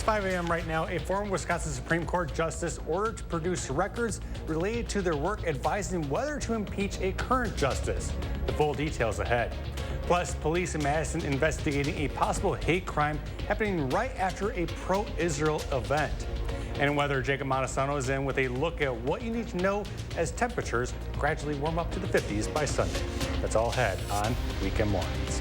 It's 5 a.m. right now. A former Wisconsin Supreme Court justice ordered to produce records related to their work advising whether to impeach a current justice. The full details ahead. Plus, police in Madison investigating a possible hate crime happening right after a pro-Israel event. And weather, Jacob Montesano is in with a look at what you need to know as temperatures gradually warm up to the 50s by Sunday. That's all ahead on Weekend Mornings.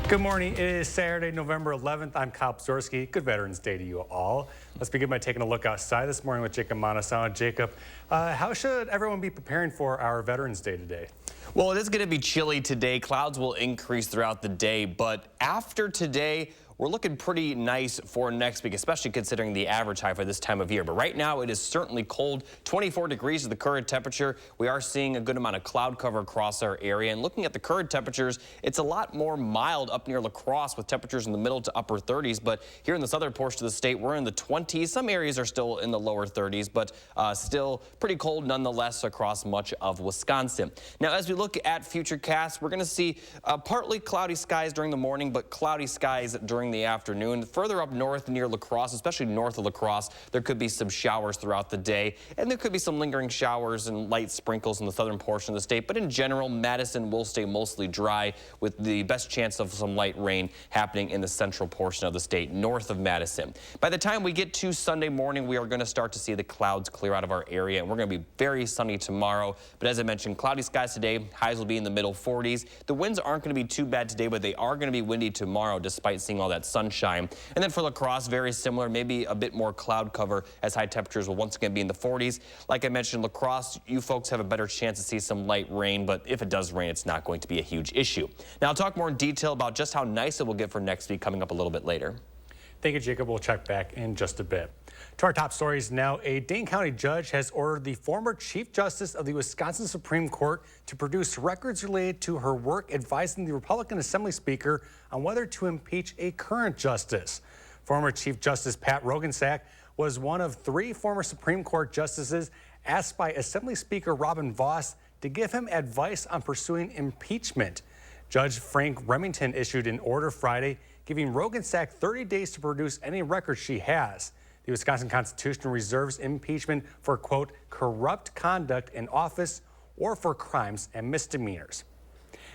Good morning. It is Saturday, November 11th. I'm Kyle Pzorski. Good Veterans Day to you all. Let's begin by taking a look outside this morning with Jacob Montesano. Jacob, how should everyone be preparing for our Veterans Day today? Well, it is going to be chilly today. Clouds will increase throughout the day, but after today, we're looking pretty nice for next week, especially considering the average high for this time of year. But right now, it is certainly cold. 24 degrees is the current temperature. We are seeing a good amount of cloud cover across our area. And looking at the current temperatures, it's a lot more mild up near La Crosse with temperatures in the middle to upper 30s. But here in the southern portion of the state, we're in the 20s. Some areas are still in the lower 30s, but still pretty cold nonetheless across much of Wisconsin. Now, as we look at future casts, we're going to see partly cloudy skies during the morning, but cloudy skies during the afternoon. Further up north near La Crosse, especially north of La Crosse, there could be some showers throughout the day, and there could be some lingering showers and light sprinkles in the southern portion of the state. But in general, Madison will stay mostly dry with the best chance of some light rain happening in the central portion of the state north of Madison. By the time we get to Sunday morning, we are going to start to see the clouds clear out of our area, and we're going to be very sunny tomorrow. But as I mentioned, cloudy skies today, highs will be in the middle 40s. The winds aren't going to be too bad today, but they are going to be windy tomorrow despite seeing all that sunshine. And then for La Crosse, very similar, maybe a bit more cloud cover as high temperatures will once again be in the 40s. Like I mentioned, La Crosse, you folks have a better chance to see some light rain, but if it does rain, it's not going to be a huge issue. Now I'll talk more in detail about just how nice it will get for next week coming up a little bit later. Thank you, Jacob. We'll check back in just a bit. To our top stories now, a Dane County judge has ordered the former Chief Justice of the Wisconsin Supreme Court to produce records related to her work advising the Republican Assembly Speaker on whether to impeach a current justice. Former Chief Justice Pat Roggensack was one of 3 former Supreme Court justices asked by Assembly Speaker Robin Vos to give him advice on pursuing impeachment. Judge Frank Remington issued an order Friday giving Roggensack 30 days to produce any records she has. The Wisconsin Constitution reserves impeachment for, quote, corrupt conduct in office or for crimes and misdemeanors.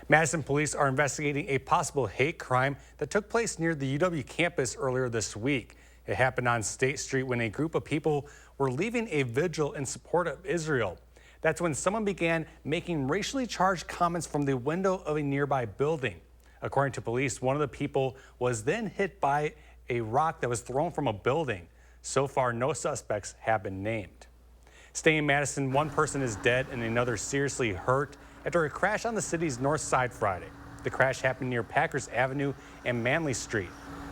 Madison police are investigating a possible hate crime that took place near the UW campus earlier this week. It happened on State Street when a group of people were leaving a vigil in support of Israel. That's when someone began making racially charged comments from the window of a nearby building. According to police, one of the people was then hit by a rock that was thrown from a building. So far, no suspects have been named. Staying in Madison, one person is dead and another seriously hurt after a crash on the city's north side Friday. The crash happened near Packers Avenue and Manley Street.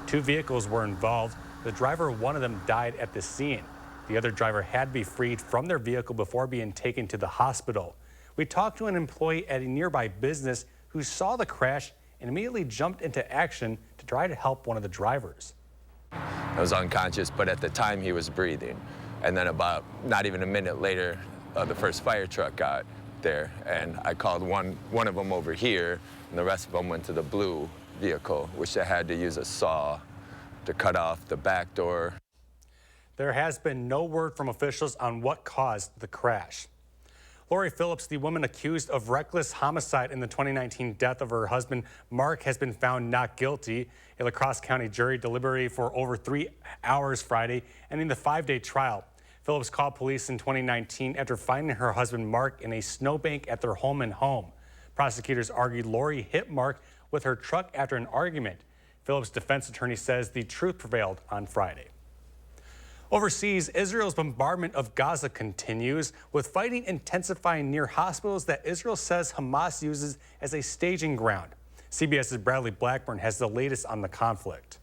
2 vehicles were involved. The driver of one of them died at the scene. The other driver had to be freed from their vehicle before being taken to the hospital. We talked to an employee at a nearby business who saw the crash and immediately jumped into action to try to help one of the drivers. I was unconscious, but at the time he was breathing. And then about not even a minute later, the first fire truck got there, and I called one of them over here, and the rest of them went to the blue vehicle, which they had to use a saw to cut off the back door. There has been no word from officials on what caused the crash. Lori Phillips, the woman accused of reckless homicide in the 2019 death of her husband, Mark, has been found not guilty. A La Crosse County jury deliberated for over 3 hours Friday, ending the 5-day trial. Phillips called police in 2019 after finding her husband, Mark, in a snowbank at their home and home. Prosecutors argued Lori hit Mark with her truck after an argument. Phillips' defense attorney says the truth prevailed on Friday. Overseas, Israel's bombardment of Gaza continues, with fighting intensifying near hospitals that Israel says Hamas uses as a staging ground. CBS's Bradley Blackburn has the latest on the conflict.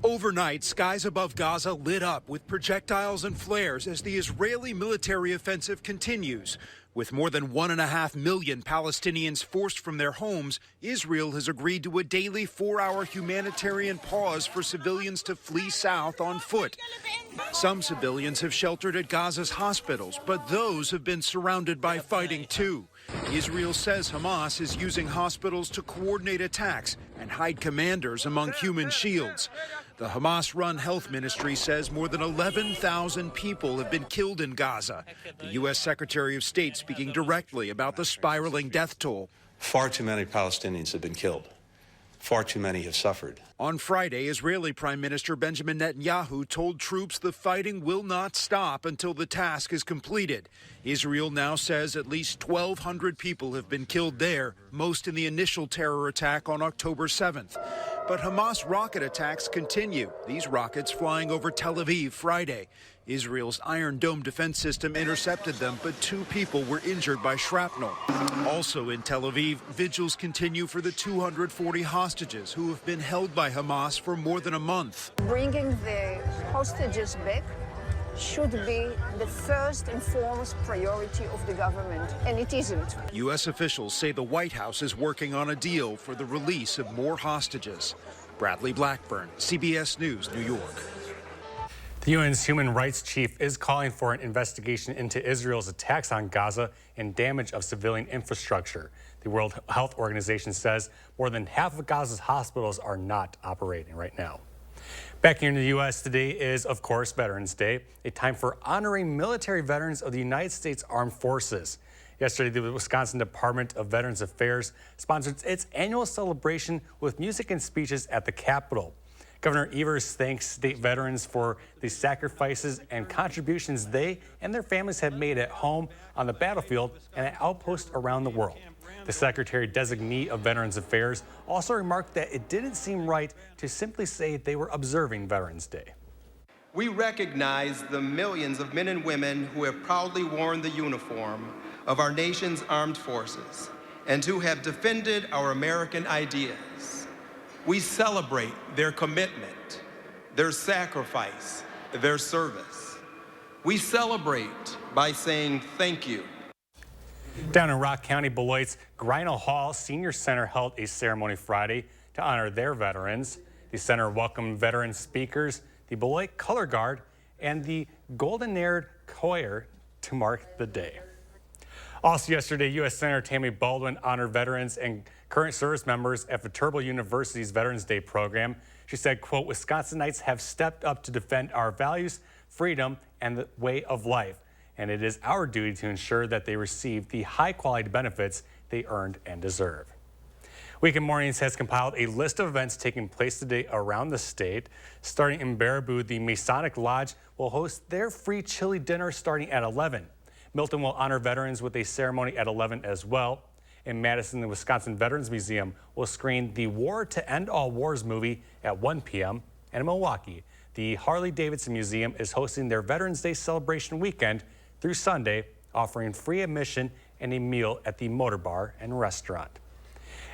Overnight, skies above Gaza lit up with projectiles and flares as the Israeli military offensive continues. With more than 1.5 million Palestinians forced from their homes, Israel has agreed to a daily 4-hour humanitarian pause for civilians to flee south on foot. Some civilians have sheltered at Gaza's hospitals, but those have been surrounded by fighting too. Israel says Hamas is using hospitals to coordinate attacks and hide commanders among human shields. The Hamas-run health ministry says more than 11,000 people have been killed in Gaza. The U.S. Secretary of State speaking directly about the spiraling death toll. Far too many Palestinians have been killed. Far too many have suffered. On Friday, Israeli Prime Minister Benjamin Netanyahu told troops the fighting will not stop until the task is completed. Israel now says at least 1,200 people have been killed there, most in the initial terror attack on October 7th. But Hamas rocket attacks continue, these rockets flying over Tel Aviv Friday. Israel's Iron Dome defense system intercepted them, but 2 people were injured by shrapnel. Also in Tel Aviv, vigils continue for the 240 hostages who have been held by Hamas for more than a month. Bringing the hostages back should be the first and foremost priority of the government, and it isn't. U.S. officials say the White House is working on a deal for the release of more hostages. Bradley Blackburn, CBS News, New York. The UN's human rights chief is calling for an investigation into Israel's attacks on Gaza and damage of civilian infrastructure. The World Health Organization says more than half of Gaza's hospitals are not operating right now. Back here in the U.S. today is, of course, Veterans Day, a time for honoring military veterans of the United States Armed Forces. Yesterday, the Wisconsin Department of Veterans Affairs sponsored its annual celebration with music and speeches at the Capitol. Governor Evers thanks state veterans for the sacrifices and contributions they and their families have made at home, on the battlefield, and at outposts around the world. The Secretary-designee of Veterans Affairs also remarked that it didn't seem right to simply say they were observing Veterans Day. We recognize the millions of men and women who have proudly worn the uniform of our nation's armed forces and who have defended our American ideas. We celebrate their commitment, their sacrifice, their service. We celebrate by saying thank you. Down in Rock County, Beloit's Grino Hall Senior Center held a ceremony Friday to honor their veterans. The center welcomed veteran speakers, the Beloit Color Guard, and the Golden-Haired Choir to mark the day. Also yesterday, U.S. Senator Tammy Baldwin honored veterans and current service members at Viterbo University's Veterans Day program. She said, quote, "Wisconsinites have stepped up to defend our values, freedom, and the way of life. And it is our duty to ensure that they receive the high-quality benefits they earned and deserve." Weekend Mornings has compiled a list of events taking place today around the state. Starting in Baraboo, the Masonic Lodge will host their free chili dinner starting at 11. Milton will honor veterans with a ceremony at 11 as well. In Madison, the Wisconsin Veterans Museum will screen the War to End All Wars movie at 1 p.m. And in Milwaukee, the Harley-Davidson Museum is hosting their Veterans Day celebration weekend through Sunday, offering free admission and a meal at the Motor Bar and Restaurant.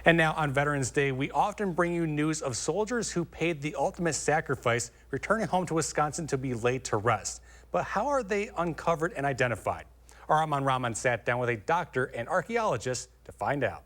And now on Veterans Day, we often bring you news of soldiers who paid the ultimate sacrifice, returning home to Wisconsin to be laid to rest. But how are they uncovered and identified? Our Aman Rahman sat down with a doctor and archaeologist to find out.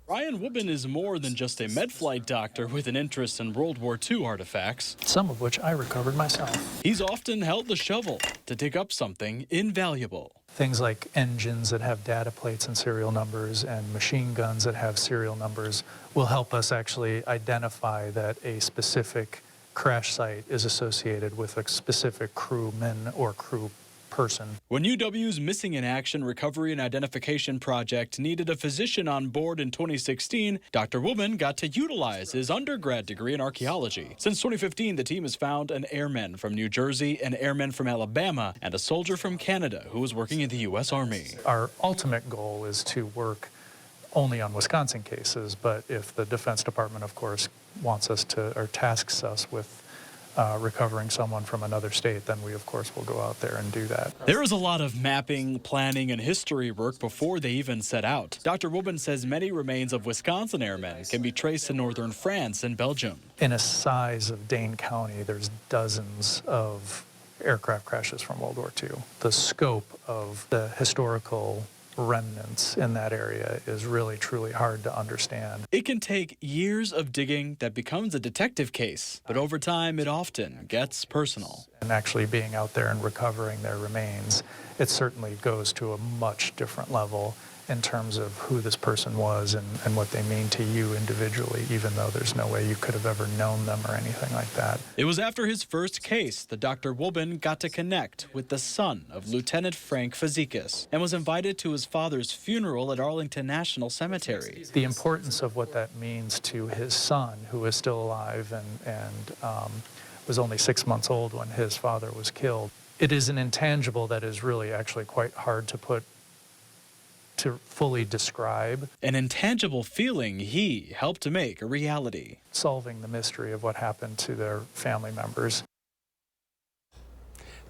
Ryan Woodman is more than just a med-flight doctor with an interest in World War II artifacts, some of which I recovered myself. He's often held the shovel to dig up something invaluable. Things like engines that have data plates and serial numbers and machine guns that have serial numbers will help us actually identify that a specific crash site is associated with a specific crewman or crew person. When UW's Missing in Action Recovery and Identification Project needed a physician on board in 2016, Dr. Woodman got to utilize his undergrad degree in archaeology. Since 2015, the team has found an airman from New Jersey, an airman from Alabama, and a soldier from Canada who was working in the U.S. Army. Our ultimate goal is to work only on Wisconsin cases, but if the Defense Department, of course, wants us to, or tasks us with recovering someone from another state, then we, of course, will go out there and do that. There is a lot of mapping, planning, and history work before they even set out. Dr. Woodman says many remains of Wisconsin airmen can be traced to northern France and Belgium. In a size of Dane County, there's dozens of aircraft crashes from World War II. The scope of the historical remnants in that area is really, truly hard to understand. It can take years of digging that becomes a detective case, but over time it often gets personal. And actually being out there and recovering their remains, it certainly goes to a much different level in terms of who this person was and what they mean to you individually, even though there's no way you could have ever known them or anything like that. It was after his first case that Dr. Wubben got to connect with the son of Lieutenant Frank Fazekas and was invited to his father's funeral at Arlington National Cemetery. The importance of what that means to his son, who is still alive and was only 6 months old when his father was killed. It is an intangible that is really actually quite hard to fully describe. An intangible feeling he helped to make a reality. Solving the mystery of what happened to their family members.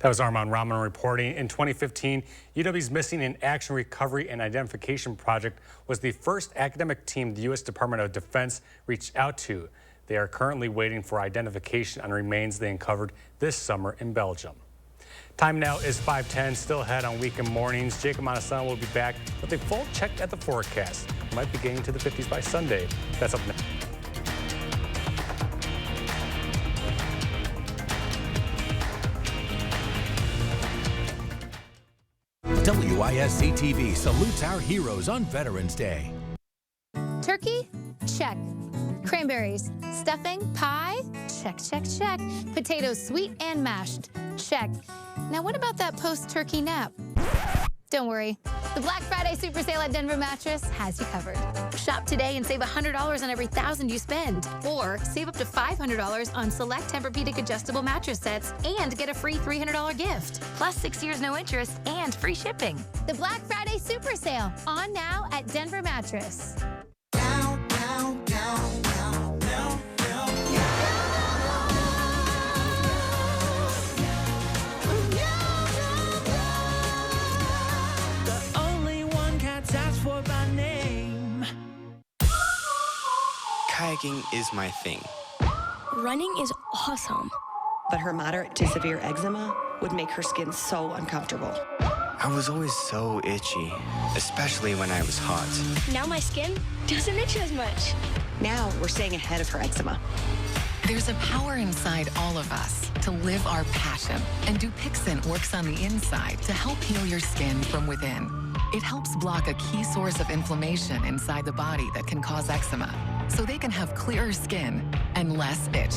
That was Armand Rahman reporting. In 2015, UW's Missing in Action Recovery and Identification Project was the first academic team the U.S. Department of Defense reached out to. They are currently waiting for identification on remains they uncovered this summer in Belgium. Time now is 5:10, still ahead on weekend mornings. Jacob Madison will be back with a full check at the forecast. We might be getting to the 50s by Sunday. That's up next. WISC-TV salutes our heroes on Veterans Day. Turkey? Check. Cranberries. Stuffing? Pie? Check, check, check. Potatoes sweet and mashed? Check. Now what about that post-turkey nap? Don't worry. The Black Friday Super Sale at Denver Mattress has you covered. Shop today and save $100 on every $1,000 you spend. Or save up to $500 on select Tempur-Pedic adjustable mattress sets and get a free $300 gift. Plus 6 years no interest and free shipping. The Black Friday Super Sale on now at Denver Mattress. Kayaking is my thing. Running is awesome. But her moderate to severe eczema would make her skin so uncomfortable. I was always so itchy, especially when I was hot. Now my skin doesn't itch as much. Now we're staying ahead of her eczema. There's a power inside all of us to live our passion. And Dupixent works on the inside to help heal your skin from within. It helps block a key source of inflammation inside the body that can cause eczema, so they can have clearer skin and less itch.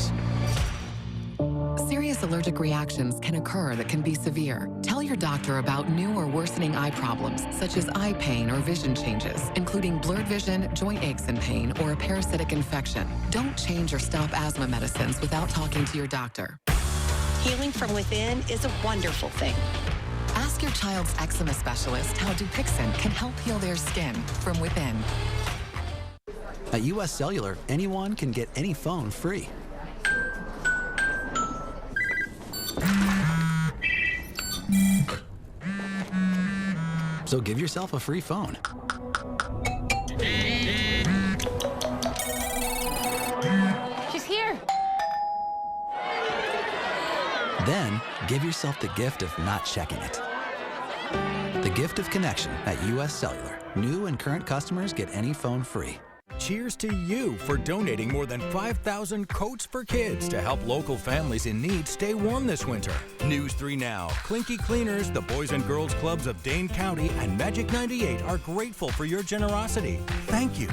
Serious allergic reactions can occur that can be severe. Tell your doctor about new or worsening eye problems, such as eye pain or vision changes, including blurred vision, joint aches and pain, or a parasitic infection. Don't change or stop asthma medicines without talking to your doctor. Healing from within is a wonderful thing. Ask your child's eczema specialist how Dupixent can help heal their skin from within. At US Cellular, anyone can get any phone free. So give yourself a free phone. She's here. Then give yourself the gift of not checking it. The gift of connection at US Cellular. New and current customers get any phone free. Cheers to you for donating more than 5,000 coats for kids to help local families in need stay warm this winter. News 3 Now, Clinky Cleaners, the Boys and Girls Clubs of Dane County, and Magic 98 are grateful for your generosity. Thank you.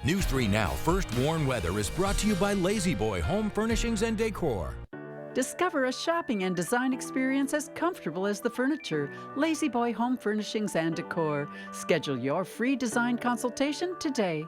News 3 Now, First Warn Weather is brought to you by Lazy Boy Home Furnishings and Decor. Discover a shopping and design experience as comfortable as the furniture. Lazy Boy Home Furnishings and Decor. Schedule your free design consultation today.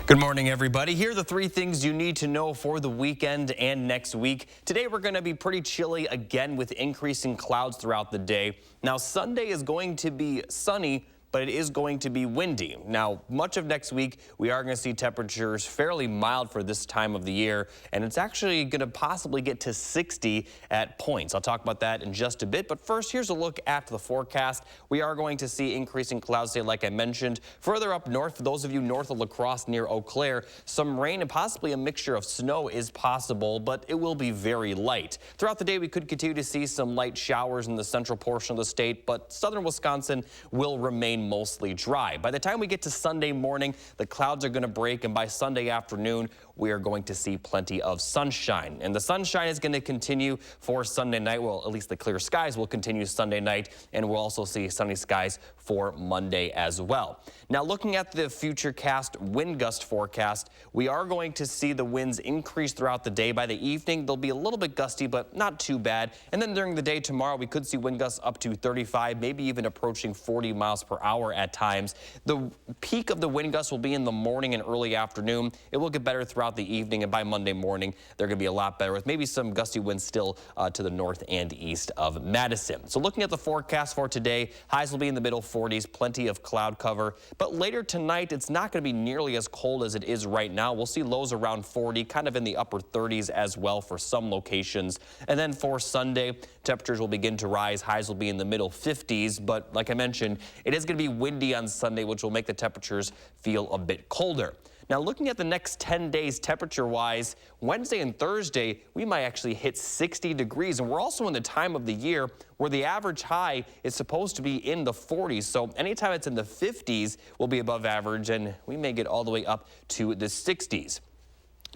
Good morning, everybody. Here are the 3 things you need to know for the weekend and next week. Today, we're going to be pretty chilly again with increasing clouds throughout the day. Now, Sunday is going to be sunny, but it is going to be windy. Now, much of next week, we are going to see temperatures fairly mild for this time of the year, and it's actually going to possibly get to 60 at points. I'll talk about that in just a bit, but first, here's a look at the forecast. We are going to see increasing clouds today, like I mentioned. Further up north, for those of you north of La Crosse near Eau Claire, some rain and possibly a mixture of snow is possible, but it will be very light. Throughout the day, we could continue to see some light showers in the central portion of the state, but southern Wisconsin will remain remain mostly dry. By the time we get to Sunday morning, the clouds are going to break, and by Sunday afternoon, we are going to see plenty of sunshine. And the sunshine is going to continue for Sunday night. Well, at least the clear skies will continue Sunday night, and we'll also see sunny skies for Monday as well. Now, looking at the futurecast wind gust forecast, we are going to see the winds increase throughout the day. By the evening, they'll be a little bit gusty, but not too bad. And then during the day tomorrow, we could see wind gusts up to 35, maybe even approaching 40 miles per hour at times. The peak of the wind gusts will be in the morning and early afternoon. It will get better throughout the evening, and by Monday morning, they're going to be a lot better with maybe some gusty winds still to the north and east of Madison. So looking at the forecast for today, highs will be in the middle 40s, plenty of cloud cover. But later tonight, it's not going to be nearly as cold as it is right now. We'll see lows around 40, kind of in the upper 30s as well for some locations. And then for Sunday, temperatures will begin to rise. Highs will be in the middle 50s. But like I mentioned, it is going to be windy on Sunday, which will make the temperatures feel a bit colder. Now, looking at the next 10 days temperature-wise, Wednesday and Thursday, we might actually hit 60 degrees. And we're also in the time of the year where the average high is supposed to be in the 40s. So anytime it's in the 50s, we'll be above average, and we may get all the way up to the 60s.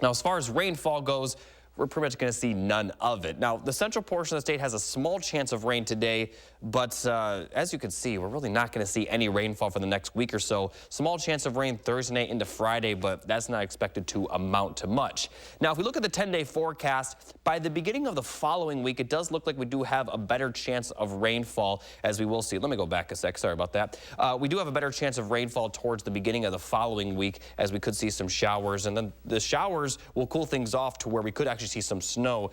Now, as far as rainfall goes, we're pretty much going to see none of it. Now, the central portion of the state has a small chance of rain today, but as you can see, we're really not going to see any rainfall for the next week or so. Small chance of rain Thursday night into Friday, but that's not expected to amount to much. Now, if we look at the 10-day forecast, by the beginning of the following week, it does look like we do have a better chance of rainfall, as we will see. Let me go back a sec. Sorry about that. We do have a better chance of rainfall towards the beginning of the following week, as we could see some showers, and then the showers will cool things off to where we could actually see some snow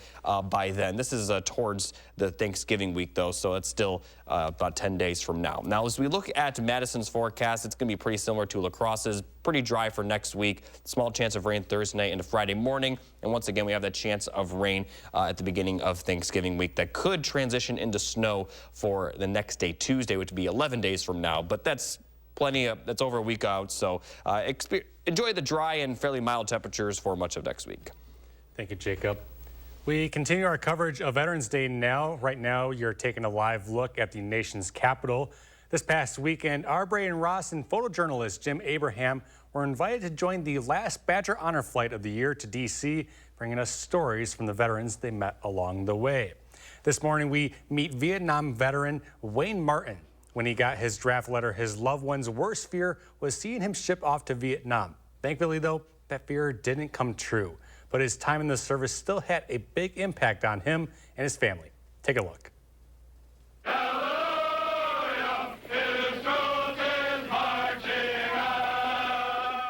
by then. This is towards the Thanksgiving week, though, so it's still about 10 days from now. Now, as we look at Madison's forecast, it's going to be pretty similar to La Crosse's. Pretty dry for next week. Small chance of rain Thursday night into Friday morning. And once again, we have that chance of rain at the beginning of Thanksgiving week that could transition into snow for the next day, Tuesday, which would be 11 days from now. But that's that's over a week out. So enjoy the dry and fairly mild temperatures for much of next week. Thank you, Jacob. We continue our coverage of Veterans Day now. Right now, you're taking a live look at the nation's capital. This past weekend, Arbery and Ross and photojournalist Jim Abraham were invited to join the last Badger Honor Flight of the year to D.C., bringing us stories from the veterans they met along the way. This morning, we meet Vietnam veteran Wayne Martin. When he got his draft letter, his loved one's worst fear was seeing him ship off to Vietnam. Thankfully, though, that fear didn't come true. But his time in the service still had a big impact on him and his family. Take a look.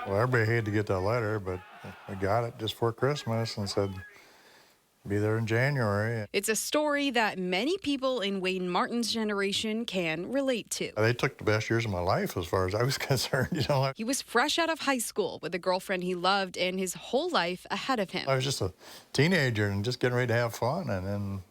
Well, everybody hated to get that letter, but I got it just for Christmas and said, be there in January. It's a story that many people in Wayne Martin's generation can relate to. They took the best years of my life as far as I was concerned, you know. He was fresh out of high school with a girlfriend he loved and his whole life ahead of him. I was just a teenager and just getting ready to have fun, and then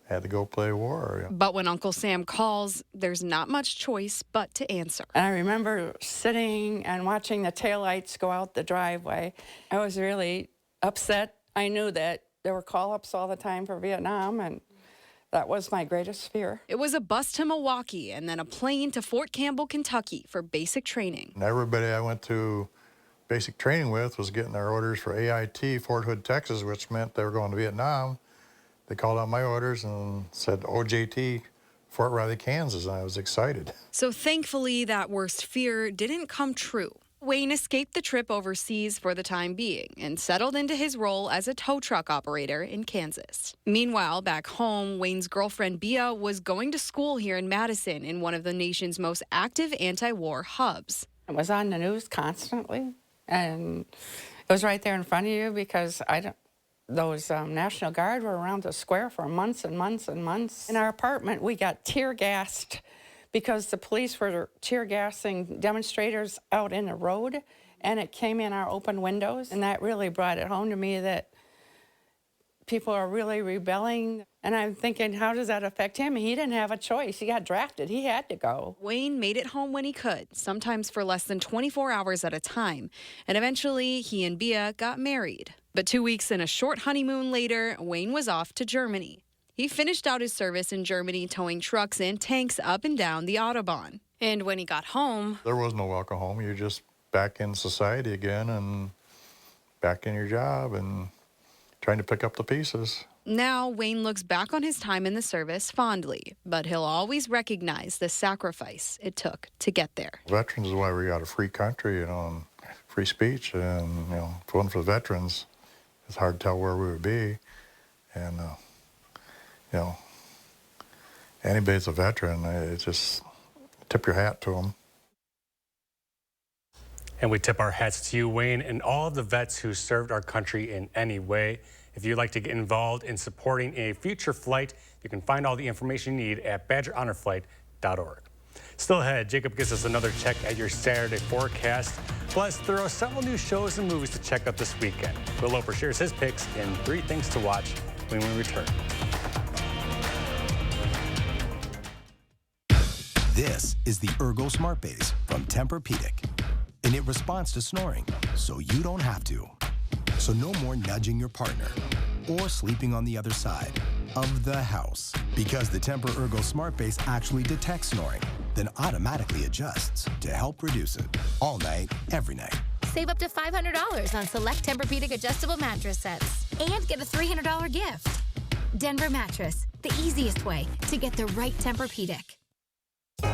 had to go play war. But when Uncle Sam calls, there's not much choice but to answer. And I remember sitting and watching the taillights go out the driveway. I was really upset. I knew that there were call-ups all the time for Vietnam, and that was my greatest fear. It was a bus to Milwaukee and then a plane to Fort Campbell, Kentucky for basic training. And everybody I went to basic training with was getting their orders for AIT, Fort Hood, Texas, which meant they were going to Vietnam. They called out my orders and said OJT, Fort Riley, Kansas, and I was excited. So thankfully, that worst fear didn't come true. Wayne escaped the trip overseas for the time being and settled into his role as a tow truck operator in Kansas. Meanwhile, back home, Wayne's girlfriend Bia was going to school here in Madison in one of the nation's most active anti-war hubs. It was on the news constantly, and it was right there in front of you because those National Guard were around the square for months and months and months. In our apartment, we got tear gassed because the police were tear gassing demonstrators out in the road, and it came in our open windows, and that really brought it home to me that people are really rebelling. And I'm thinking, how does that affect him? He didn't have a choice. He got drafted. He had to go. Wayne made it home when he could, sometimes for less than 24 hours at a time. And eventually, he and Bia got married. But 2 weeks and a short honeymoon later, Wayne was off to Germany. He finished out his service in Germany towing trucks and tanks up and down the Autobahn. And when he got home, There was no welcome home. You're just back in society again and back in your job and trying to pick up the pieces. now Wayne looks back on his time in the service fondly, but he'll always recognize the sacrifice it took to get there. Veterans is why we got a free country, and free speech. And, if it wasn't for the veterans, it's hard to tell where we would be. And, anybody that's a veteran, it's just tip your hat to them. And we tip our hats to you, Wayne, and all of the vets who served our country in any way. If you'd like to get involved in supporting a future flight, you can find all the information you need at badgerhonorflight.org. Still ahead, Jacob gives us another check at your Saturday forecast. Plus, there are several new shows and movies to check out this weekend. Will Loper shares his picks in 3 things to watch when we return. This is the Ergo Smart Base from Tempur-Pedic. And it responds to snoring, so you don't have to. So no more nudging your partner or sleeping on the other side of the house. Because the Tempur-Ergo Smart Base actually detects snoring, then automatically adjusts to help reduce it. All night, every night. Save up to $500 on select Tempur-Pedic adjustable mattress sets and get a $300 gift. Denver Mattress, the easiest way to get the right Tempur-Pedic.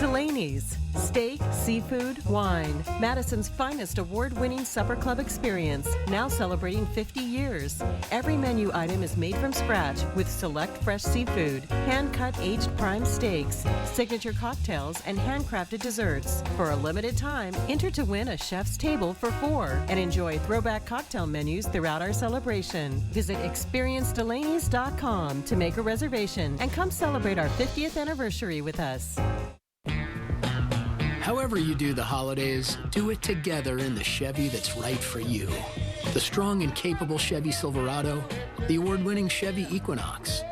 Delaney's. Steak, seafood, wine. Madison's finest award-winning supper club experience, now celebrating 50 years. Every menu item is made from scratch with select fresh seafood, hand-cut aged prime steaks, signature cocktails, and handcrafted desserts. For a limited time, enter to win a chef's table for 4 and enjoy throwback cocktail menus throughout our celebration. Visit experiencedelaney's.com to make a reservation and come celebrate our 50th anniversary with us. However you do the holidays, do it together in the Chevy that's right for you. The strong and capable Chevy Silverado, the award-winning Chevy Equinox,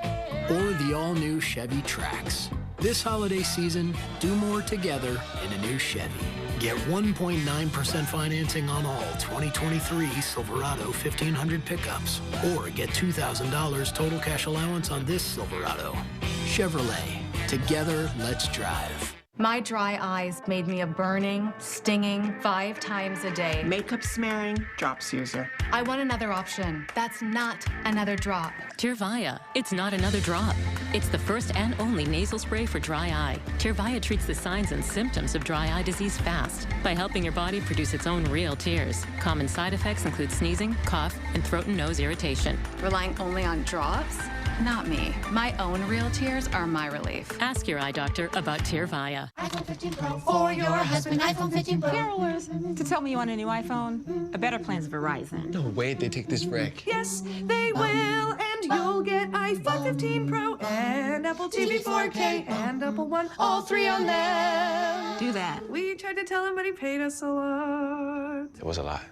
or the all-new Chevy Trax. This holiday season, do more together in a new Chevy. Get 1.9% financing on all 2023 Silverado 1500 pickups, or get $2,000 total cash allowance on this Silverado. Chevrolet, together, let's drive. My dry eyes made me a burning, stinging 5 times a day. Makeup smearing, drops user. I want another option. That's not another drop. Tyrvaya. It's not another drop. It's the first and only nasal spray for dry eye. Tyrvaya treats the signs and symptoms of dry eye disease fast by helping your body produce its own real tears. Common side effects include sneezing, cough, and throat and nose irritation. Relying only on drops? Not me. My own real tears are my relief. Ask your eye doctor about Tyrvaya. iPhone 15 Pro for your husband. iPhone 15 Pro. Carolers, to tell me you want a new iPhone, a better plan's Verizon. No, wait, they take this break. Yes, they will, and you'll get iPhone 15 Pro and Apple TV 4K and Apple One, all 3 on them. Do that. We tried to tell him, but he paid us a lot. It was a lot.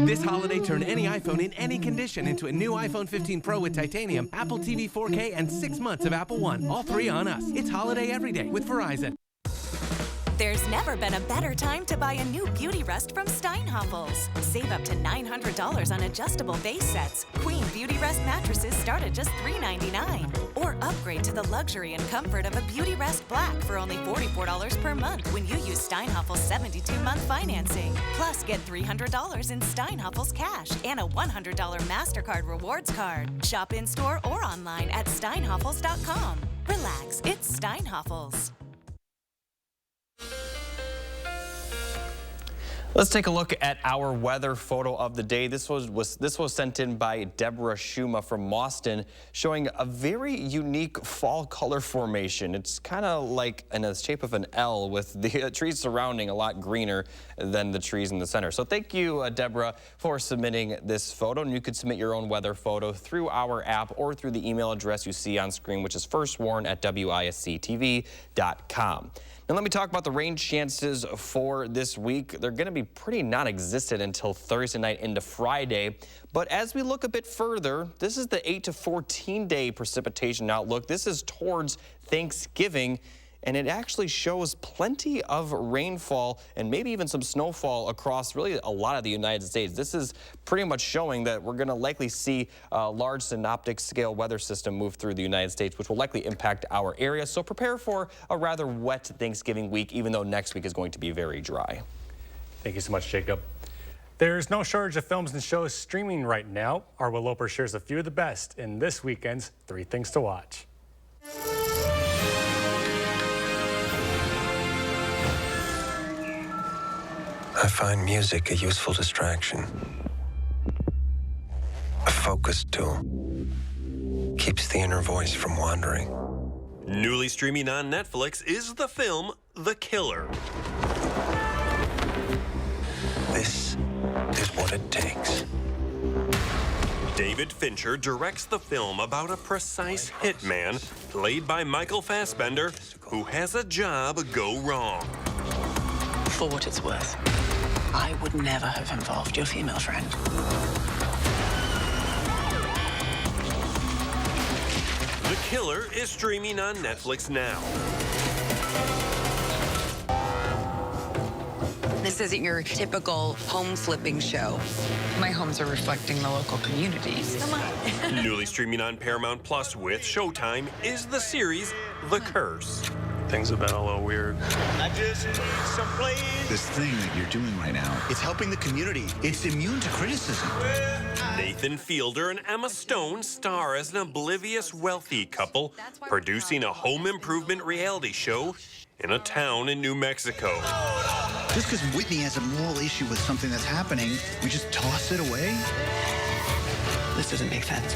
This holiday, turn any iPhone in any condition into a new iPhone 15 Pro with titanium, Apple TV 4K, and 6 months of Apple One. All 3 on us. It's holiday every day with Verizon. There's never been a better time to buy a new beauty rest from Steinhoffels. Save up to $900 on adjustable base sets. Queen Beauty Rest mattresses start at just $399. Or upgrade to the luxury and comfort of a Beauty Rest Black for only $44 per month when you use Steinhoffels' 72-month financing. Plus, get $300 in Steinhoffels cash and a $100 MasterCard rewards card. Shop in-store or online at steinhoffels.com. Relax, it's Steinhoffels. Let's take a look at our weather photo of the day. This was sent in by Deborah Schuma from Mauston, showing a very unique fall color formation. It's kind of like in the shape of an L, with the trees surrounding a lot greener than the trees in the center. So thank you, Deborah, for submitting this photo. And you could submit your own weather photo through our app or through the email address you see on screen, which is firstwarn@WISC-TV.com. Now let me talk about the rain chances for this week. They're going to be pretty non-existent until Thursday night into Friday. But as we look a bit further, this is the 8 to 14 day precipitation outlook. This is towards Thanksgiving. and it actually shows plenty of rainfall and maybe even some snowfall across really a lot of the United States. This is pretty much showing that we're going to likely see a large synoptic scale weather system move through the United States, which will likely impact our area. So prepare for a rather wet Thanksgiving week, even though next week is going to be very dry. Thank you so much, Jacob. There's no shortage of films and shows streaming right now. Our Will Loper shares a few of the best in this weekend's 3 Things to Watch. I find music a useful distraction. A focus tool. Keeps the inner voice from wandering. Newly streaming on Netflix is the film The Killer. This is what it takes. David Fincher directs the film about a precise hitman, played by Michael Fassbender, who has a job go wrong. For what it's worth, I would never have involved your female friend. The Killer is streaming on Netflix now. This isn't your typical home flipping show. My homes are reflecting the local communities. Come on. Newly streaming on Paramount Plus with Showtime is the series The Curse. Things have been a little weird. I just need some plays. This thing that you're doing right now, it's helping the community. It's immune to criticism. Nathan Fielder and Emma Stone star as an oblivious wealthy couple producing a home improvement reality show in a town in New Mexico. Just because Whitney has a moral issue with something that's happening, we just toss it away? This doesn't make sense.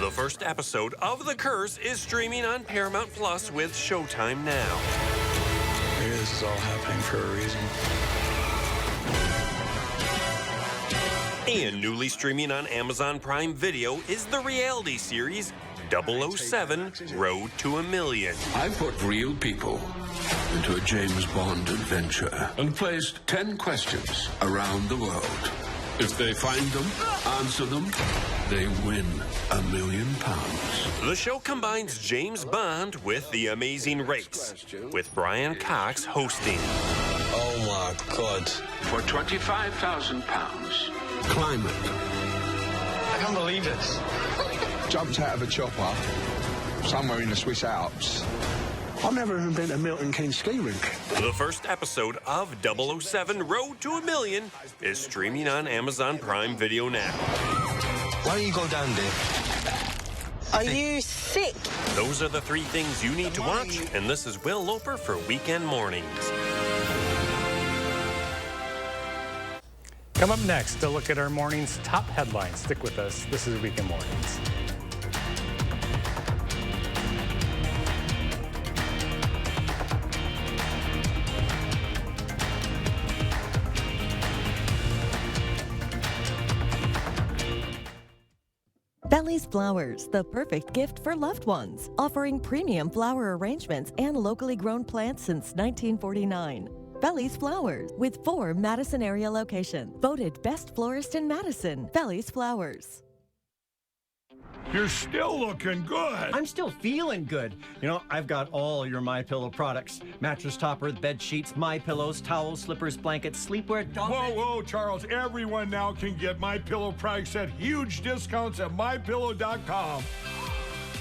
The first episode of The Curse is streaming on Paramount Plus with Showtime now. Maybe this is all happening for a reason. And newly streaming on Amazon Prime Video is the reality series 007 Road to a Million. I put real people into a James Bond adventure and placed 10 questions around the world. If they find them, answer them, they win £1 million. The show combines James Bond with The Amazing Race, with Brian Cox hosting. Oh my God. For £25,000, climb it. I can't believe this. Jumped out of a chopper somewhere in the Swiss Alps. I've never even been to Milton Keynes ski rink. The first episode of 007 Road to a Million is streaming on Amazon Prime Video now. Why don't you go down there? Are you sick? Those are the 3 things you need to watch, and this is Will Loper for Weekend Mornings. Come up next to look at our morning's top headlines. Stick with us. This is Weekend Mornings. Belly's Flowers, the perfect gift for loved ones, offering premium flower arrangements and locally grown plants since 1949. Belly's Flowers, with 4 Madison area locations. Voted best florist in Madison. Belly's Flowers. You're still looking good. I'm still feeling good. You know, I've got all your MyPillow products. Mattress topper, bed sheets, MyPillows, towels, slippers, blankets, sleepwear, dog beds. Whoa, Charles. Everyone now can get MyPillow products at huge discounts at MyPillow.com.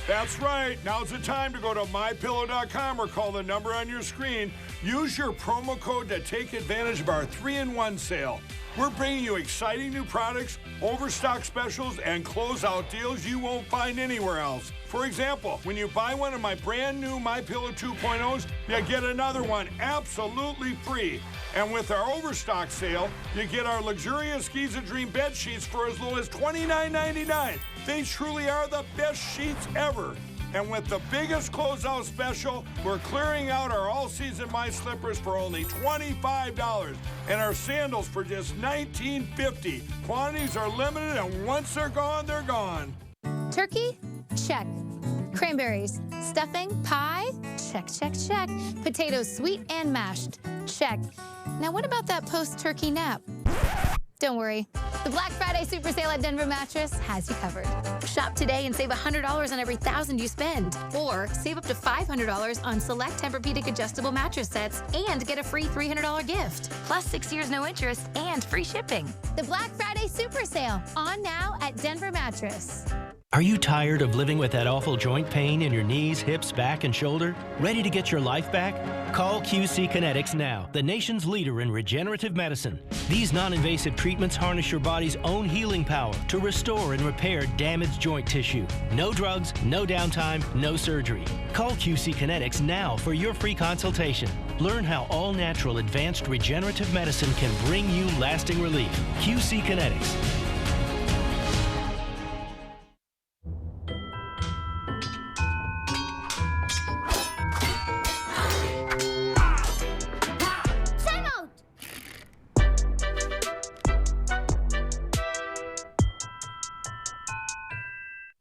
That's right. Now's the time to go to MyPillow.com or call the number on your screen. Use your promo code to take advantage of our 3-in-1 sale. We're bringing you exciting new products, overstock specials, and closeout deals you won't find anywhere else. For example, when you buy one of my brand new MyPillow 2.0s, you get another one absolutely free. And with our overstock sale, you get our luxurious Giza Dream bed sheets for as low as $29.99. They truly are the best sheets ever. And with the biggest closeout special, we're clearing out our all-season My Slippers for only $25 and our sandals for just $19.50. Quantities are limited, and once they're gone, they're gone. Turkey? Check. Cranberries, stuffing, pie? Check, check, check. Potatoes, sweet and mashed? Check. Now what about that post-turkey nap? Don't worry. The Black Friday Super Sale at Denver Mattress has you covered. Shop today and save $100 on every $1,000 you spend. Or save up to $500 on select Tempur-Pedic adjustable mattress sets and get a free $300 gift. Plus 6 years no interest and free shipping. The Black Friday Super Sale, on now at Denver Mattress. Are you tired of living with that awful joint pain in your knees, hips, back, and shoulder? Ready to get your life back? Call QC Kinetics now, the nation's leader in regenerative medicine. These non-invasive treatments harness your body's own healing power to restore and repair damaged joint tissue. No drugs, no downtime, no surgery. Call QC Kinetics now for your free consultation. Learn how all-natural advanced regenerative medicine can bring you lasting relief. QC Kinetics.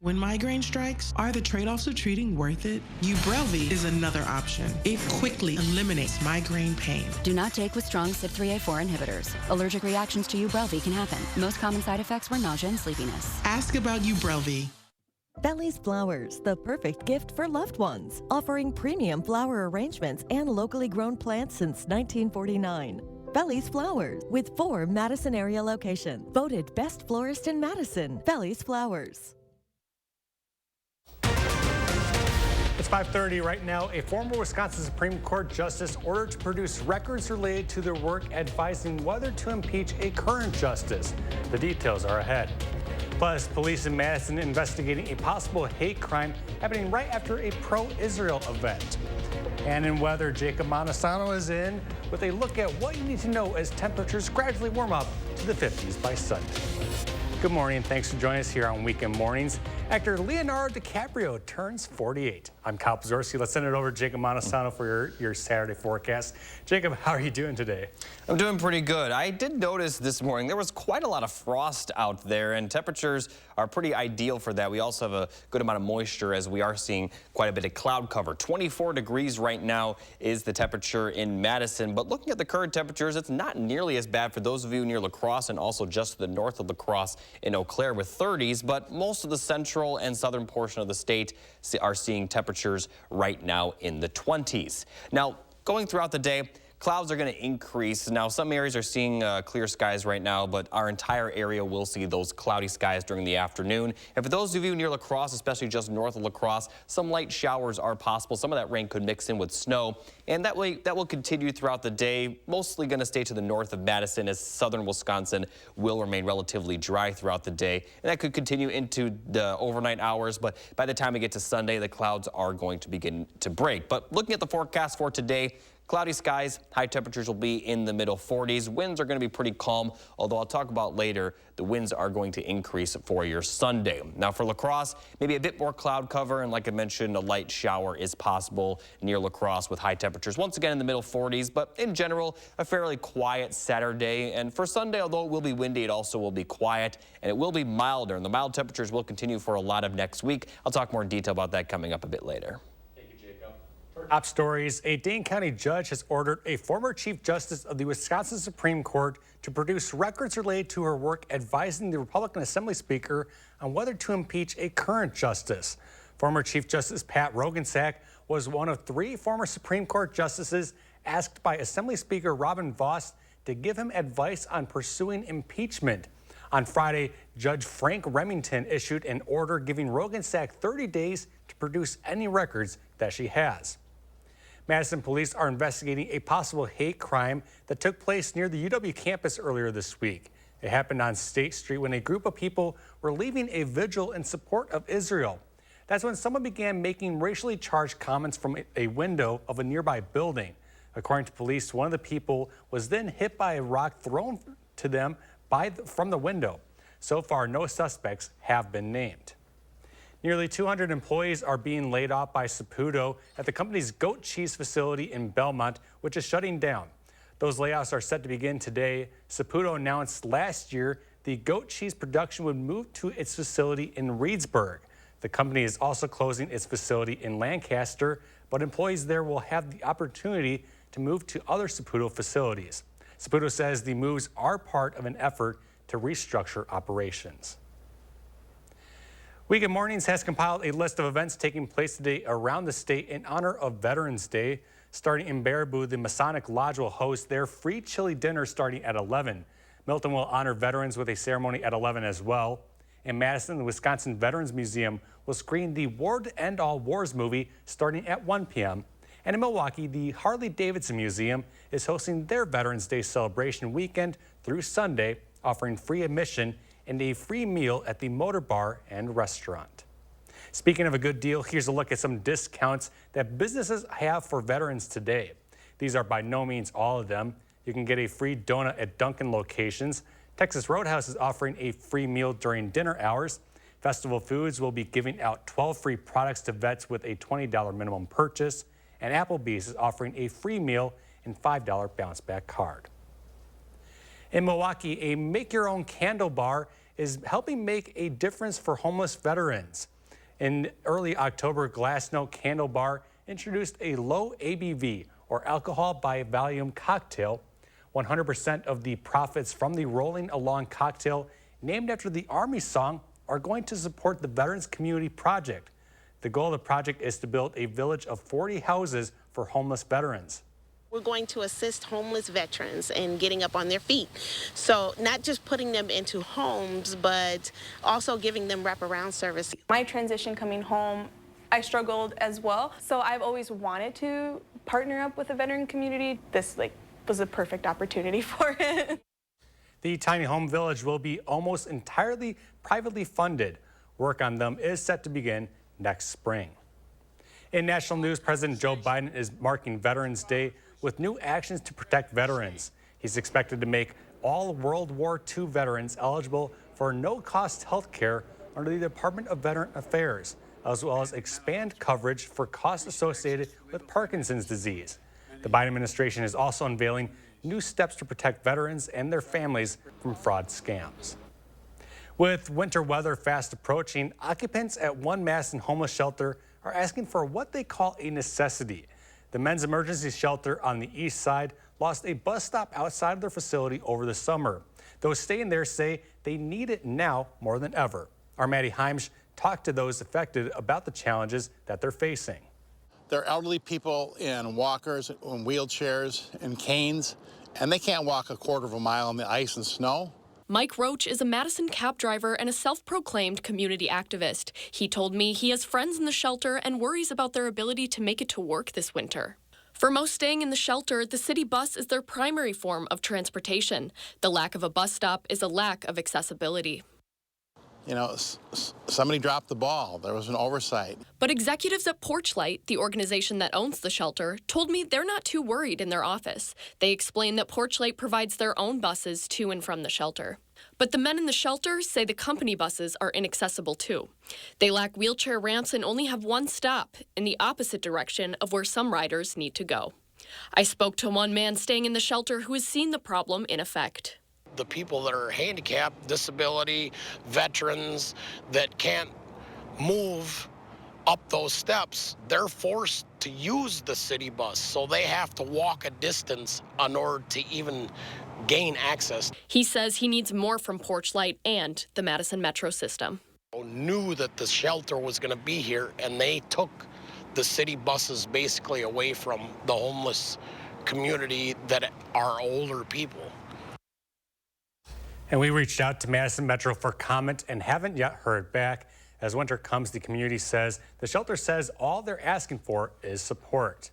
When migraine strikes, are the trade-offs of treating worth it? Ubrelvy is another option. It quickly eliminates migraine pain. Do not take with strong CYP3A4 inhibitors. Allergic reactions to Ubrelvy can happen. Most common side effects were nausea and sleepiness. Ask about Ubrelvy. Belly's Flowers, the perfect gift for loved ones, offering premium flower arrangements and locally grown plants since 1949. Belly's Flowers, with 4 Madison area locations. Voted best florist in Madison. Belly's Flowers. It's 5:30 right now. A former Wisconsin Supreme Court justice ordered to produce records related to their work advising whether to impeach a current justice. The details are ahead. Plus, police in Madison investigating a possible hate crime happening right after a pro-Israel event. And in weather, Jacob Montesano is in with a look at what you need to know as temperatures gradually warm up to the 50s by Sunday. Good morning, and thanks for joining us here on Weekend Mornings. Actor Leonardo DiCaprio turns 48. I'm Kyle Pazorski. Let's send it over to Jacob Montesano for your Saturday forecast. Jacob, how are you doing today? I'm doing pretty good. I did notice this morning there was quite a lot of frost out there, and temperatures are pretty ideal for that. We also have a good amount of moisture as we are seeing quite a bit of cloud cover. 24 degrees right now is the temperature in Madison, but looking at the current temperatures, it's not nearly as bad for those of you near La Crosse and also just to the north of La Crosse in Eau Claire with 30s, but most of the central and southern portion of the state are seeing temperatures right now in the 20s. Now, going throughout the day, clouds are going to increase. Now, some areas are seeing clear skies right now, but our entire area will see those cloudy skies during the afternoon. And for those of you near La Crosse, especially just north of La Crosse, some light showers are possible. Some of that rain could mix in with snow, and that will continue throughout the day. Mostly going to stay to the north of Madison, as southern Wisconsin will remain relatively dry throughout the day. And that could continue into the overnight hours, but by the time we get to Sunday, the clouds are going to begin to break. But looking at the forecast for today, cloudy skies, high temperatures will be in the middle 40s. Winds are going to be pretty calm, although I'll talk about later, the winds are going to increase for your Sunday. Now for La Crosse, maybe a bit more cloud cover, and like I mentioned, a light shower is possible near La Crosse with high temperatures once again in the middle 40s, but in general, a fairly quiet Saturday. And for Sunday, although it will be windy, it also will be quiet, and it will be milder, and the mild temperatures will continue for a lot of next week. I'll talk more in detail about that coming up a bit later. Top stories. A Dane County judge has ordered a former Chief Justice of the Wisconsin Supreme Court to produce records related to her work advising the Republican Assembly Speaker on whether to impeach a current justice. Former Chief Justice Pat Rogensack was one of 3 former Supreme Court justices asked by Assembly Speaker Robin Vos to give him advice on pursuing impeachment. On Friday, Judge Frank Remington issued an order giving Rogensack 30 days to produce any records that she has. Madison police are investigating a possible hate crime that took place near the UW campus earlier this week. It happened on State Street when a group of people were leaving a vigil in support of Israel. That's when someone began making racially charged comments from a window of a nearby building. According to police, one of the people was then hit by a rock thrown to them from the window. So far, no suspects have been named. Nearly 200 employees are being laid off by Saputo at the company's goat cheese facility in Belmont, which is shutting down. Those layoffs are set to begin today. Saputo announced last year the goat cheese production would move to its facility in Reedsburg. The company is also closing its facility in Lancaster, but employees there will have the opportunity to move to other Saputo facilities. Saputo says the moves are part of an effort to restructure operations. Weekend Mornings has compiled a list of events taking place today around the state in honor of Veterans Day. Starting in Baraboo, the Masonic Lodge will host their free chili dinner starting at 11. Milton will honor veterans with a ceremony at 11 as well. In Madison, the Wisconsin Veterans Museum will screen the War to End All Wars movie starting at 1 p.m. And in Milwaukee, the Harley-Davidson Museum is hosting their Veterans Day celebration weekend through Sunday, offering free admission and a free meal at the Motor Bar and Restaurant. Speaking of a good deal, here's a look at some discounts that businesses have for veterans today. These are by no means all of them. You can get a free donut at Dunkin' locations. Texas Roadhouse is offering a free meal during dinner hours. Festival Foods will be giving out 12 free products to vets with a $20 minimum purchase. And Applebee's is offering a free meal and $5 bounce back card. In Milwaukee, a make-your-own candle bar is helping make a difference for homeless veterans. In early October, Glass Note Candle Bar introduced a low ABV or alcohol by volume cocktail. 100% of the profits from the Rolling Along cocktail, named after the Army song, are going to support the Veterans Community Project. The goal of the project is to build a village of 40 houses for homeless veterans. We're going to assist homeless veterans in getting up on their feet. So not just putting them into homes, but also giving them wraparound service. My transition coming home, I struggled as well. So I've always wanted to partner up with the veteran community. This was a perfect opportunity for it. The tiny home village will be almost entirely privately funded. Work on them is set to begin next spring. In national news, President Joe Biden is marking Veterans Day with new actions to protect veterans. He's expected to make all World War II veterans eligible for no-cost health care under the Department of Veteran Affairs, as well as expand coverage for costs associated with Parkinson's disease. The Biden administration is also unveiling new steps to protect veterans and their families from fraud scams. With winter weather fast approaching, occupants at one Madison homeless shelter are asking for what they call a necessity. The men's emergency shelter on the east side lost a bus stop outside of their facility over the summer. Those staying there say they need it now more than ever. Our Maddie Heimsch talked to those affected about the challenges that they're facing. They're elderly people in walkers, in wheelchairs, and canes, and they can't walk a quarter of a mile on the ice and snow. Mike Roach is a Madison cab driver and a self-proclaimed community activist. He told me he has friends in the shelter and worries about their ability to make it to work this winter. For most staying in the shelter, the city bus is their primary form of transportation. The lack of a bus stop is a lack of accessibility. You know, somebody dropped the ball. There was an oversight. But executives at Porchlight, the organization that owns the shelter, told me they're not too worried in their office. They explained that Porchlight provides their own buses to and from the shelter. But the men in the shelter say the company buses are inaccessible too. They lack wheelchair ramps and only have one stop, in the opposite direction of where some riders need to go. I spoke to one man staying in the shelter who has seen the problem in effect. The people that are handicapped, disability, veterans that can't move up those steps, they're forced to use the city bus, so they have to walk a distance in order to even gain access. He says he needs more from Porchlight and the Madison Metro system. Knew that the shelter was going to be here, and they took the city buses basically away from the homeless community that are older people. And we reached out to Madison Metro for comment and haven't yet heard back. As winter comes, the community says the shelter says all they're asking for is support.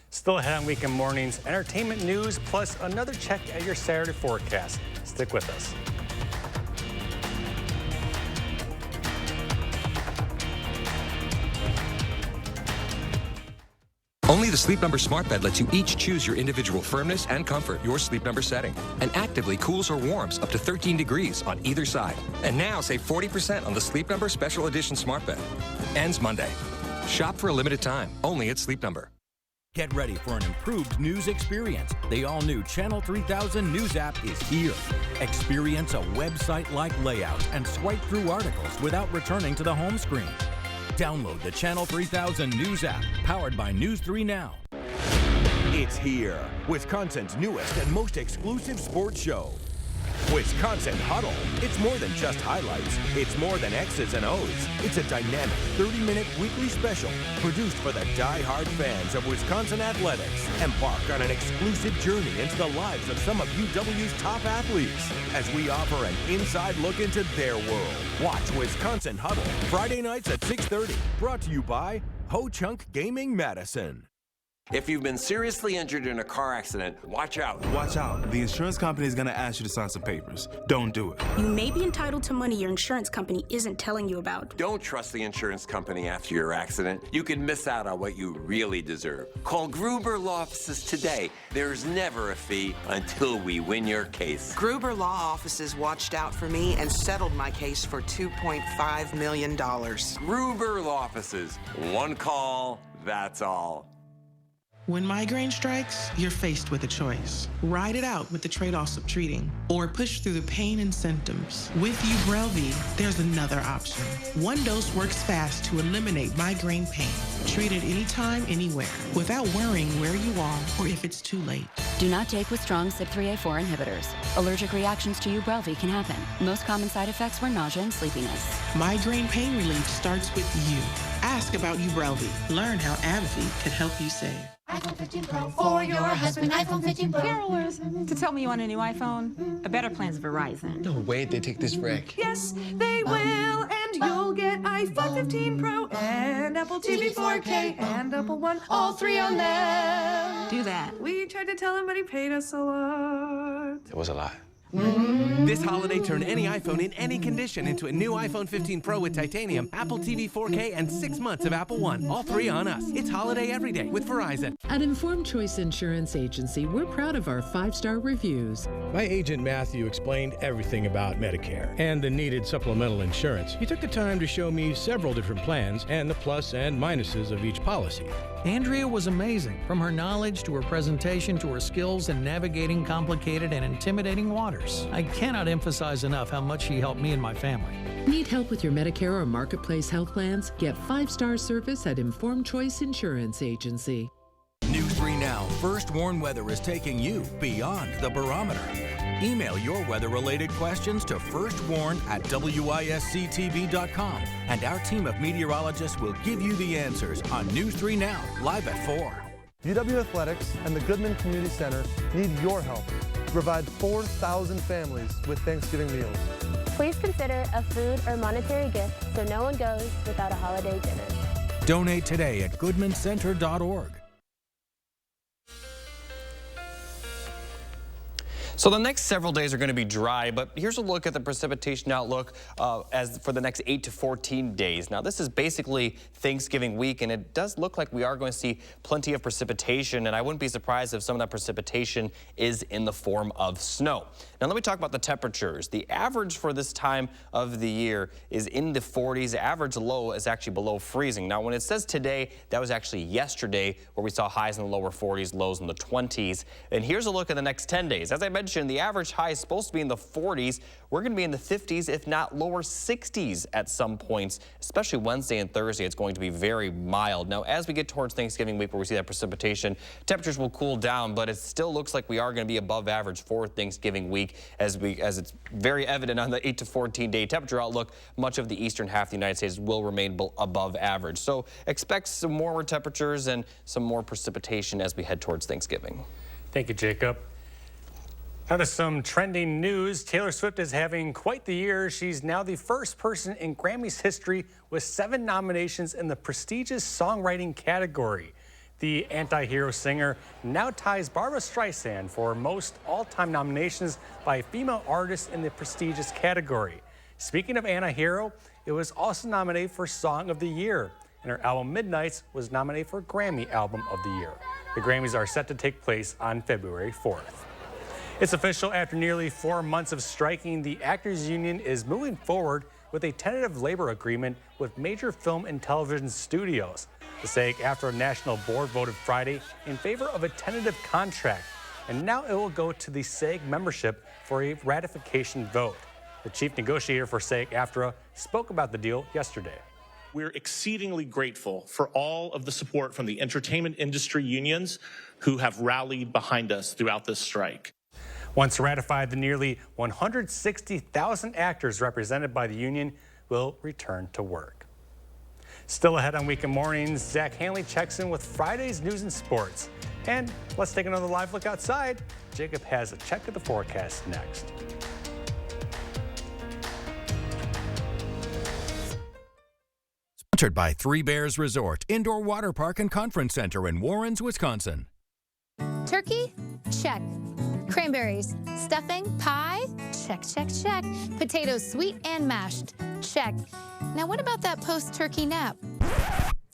Still ahead on Weekend Mornings, entertainment news plus another check at your Saturday forecast. Stick with us. Only the Sleep Number Smart Bed lets you each choose your individual firmness and comfort, your Sleep Number setting, and actively cools or warms up to 13 degrees on either side. And now save 40% on the Sleep Number Special Edition Smart Bed. Ends Monday. Shop for a limited time, only at Sleep Number. Get ready for an improved news experience. The all-new Channel 3000 News app is here. Experience a website-like layout and swipe through articles without returning to the home screen. Download the Channel 3000 News app, powered by News 3 Now. It's here, Wisconsin's newest and most exclusive sports show. Wisconsin Huddle. It's more than just highlights. It's more than X's and O's. It's a dynamic 30-minute weekly special produced for the die-hard fans of Wisconsin athletics. Embark on an exclusive journey into the lives of some of UW's top athletes as we offer an inside look into their world. Watch Wisconsin Huddle Friday nights at 6:30. Brought to you by Ho Chunk Gaming Madison. If you've been seriously injured in a car accident, watch out. Watch out. The insurance company is going to ask you to sign some papers. Don't do it. You may be entitled to money your insurance company isn't telling you about. Don't trust the insurance company after your accident. You can miss out on what you really deserve. Call Gruber Law Offices today. There's never a fee until we win your case. Gruber Law Offices watched out for me and settled my case for $2.5 million. Gruber Law Offices. One call, that's all. When migraine strikes, you're faced with a choice. Ride it out with the trade-offs of treating, or push through the pain and symptoms. With Ubrelvy, there's another option. One dose works fast to eliminate migraine pain. Treat it anytime, anywhere, without worrying where you are or if it's too late. Do not take with strong CYP3A4 inhibitors. Allergic reactions to Ubrelvy can happen. Most common side effects were nausea and sleepiness. Migraine pain relief starts with you. Ask about Ubrelvy. Learn how AbbVie could help you save. iPhone 15 Pro for your husband. iPhone 15 Pro. Carolers, to tell me you want a new iPhone? A better plan's Verizon. No way they take this wreck. Yes, they will, and you'll get iPhone 15 Pro and Apple TV 4K and Apple One, all three on them. Do that. We tried to tell him, but he paid us a lot. It was a lot. This holiday, turn any iPhone in any condition into a new iPhone 15 Pro with titanium, Apple TV 4K, and 6 months of Apple One. All three on us. It's holiday every day with Verizon. At Informed Choice Insurance Agency, we're proud of our 5-star reviews. My agent Matthew explained everything about Medicare and the needed supplemental insurance. He took the time to show me several different plans and the plus and minuses of each policy. Andrea was amazing, from her knowledge to her presentation to her skills in navigating complicated and intimidating waters. I cannot emphasize enough how much she helped me and my family. Need help with your Medicare or Marketplace health plans? Get 5-star service at Informed Choice Insurance Agency. News 3 Now First Warn Weather is taking you beyond the barometer. Email your weather-related questions to firstwarn@wisctv.com, and our team of meteorologists will give you the answers on News 3 Now, live at 4. UW Athletics and the Goodman Community Center need your help to provide 4,000 families with Thanksgiving meals. Please consider a food or monetary gift so no one goes without a holiday dinner. Donate today at goodmancenter.org. So the next several days are going to be dry, but here's a look at the precipitation outlook as for the next 8 to 14 days. Now, this is basically Thanksgiving week, and it does look like we are going to see plenty of precipitation, and I wouldn't be surprised if some of that precipitation is in the form of snow. Now, let me talk about the temperatures. The average for this time of the year is in the 40s. The average low is actually below freezing. Now, when it says today, that was actually yesterday, where we saw highs in the lower 40s, lows in the 20s. And here's a look at the next 10 days. As I mentioned, the average high is supposed to be in the 40s. We're going to be in the 50s, if not lower 60s at some points, especially Wednesday and Thursday. It's going to be very mild. Now, as we get towards Thanksgiving week, where we see that precipitation, temperatures will cool down, but it still looks like we are going to be above average for Thanksgiving week, as it's very evident on the 8 to 14 day temperature outlook. Much of the eastern half of the United States will remain above average. So expect some warmer temperatures and some more precipitation as we head towards Thanksgiving. Thank you, Jacob. Now to some trending news. Taylor Swift is having quite the year. She's now the first person in Grammy's history with 7 nominations in the prestigious songwriting category. The anti-hero singer now ties Barbra Streisand for most all-time nominations by a female artist in the prestigious category. Speaking of anti-hero, it was also nominated for Song of the Year, and her album Midnights was nominated for Grammy Album of the Year. The Grammys are set to take place on February 4th. It's official. After nearly 4 months of striking, the Actors Union is moving forward with a tentative labor agreement with major film and television studios. The SAG-AFTRA National Board voted Friday in favor of a tentative contract, and now it will go to the SAG membership for a ratification vote. The chief negotiator for SAG-AFTRA spoke about the deal yesterday. We're exceedingly grateful for all of the support from the entertainment industry unions who have rallied behind us throughout this strike. Once ratified, the nearly 160,000 actors represented by the union will return to work. Still ahead on Weekend Mornings, Zach Hanley checks in with Friday's news and sports. And let's take another live look outside. Jacob has a check of the forecast next. Sponsored by Three Bears Resort, Indoor Water Park and Conference Center in Warrens, Wisconsin. Turkey? Check. Cranberries. Stuffing? Pie? Check, check, check. Potatoes sweet and mashed? Check. Now what about that post-turkey nap?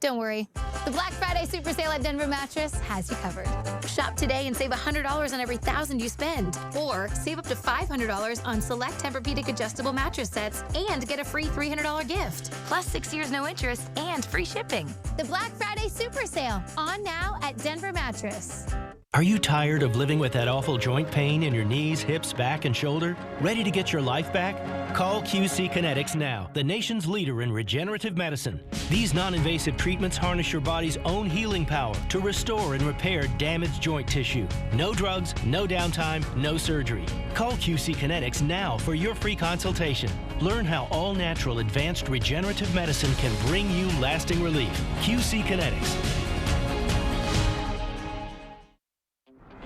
Don't worry. The Black Friday Super Sale at Denver Mattress has you covered. Shop today and save $100 on every $1,000 you spend. Or save up to $500 on select Tempur-Pedic adjustable mattress sets and get a free $300 gift. Plus 6 years no interest and free shipping. The Black Friday Super Sale, on now at Denver Mattress. Are you tired of living with that awful joint pain in your knees, hips, back, and shoulder? Ready to get your life back? Call QC Kinetics now, the nation's leader in regenerative medicine. These non-invasive treatments harness your body's own healing power to restore and repair damaged joint tissue. No drugs, no downtime, no surgery. Call QC Kinetics now for your free consultation. Learn how all-natural advanced regenerative medicine can bring you lasting relief. QC Kinetics.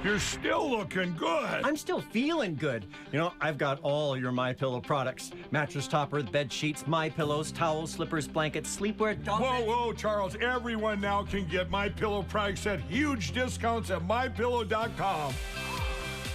You're still looking good. I'm still feeling good. You know, I've got all your MyPillow products. Mattress topper, bed sheets, MyPillows, towels, slippers, blankets, sleepwear, dog bed. Whoa, Charles. Everyone now can get MyPillow products at huge discounts at MyPillow.com.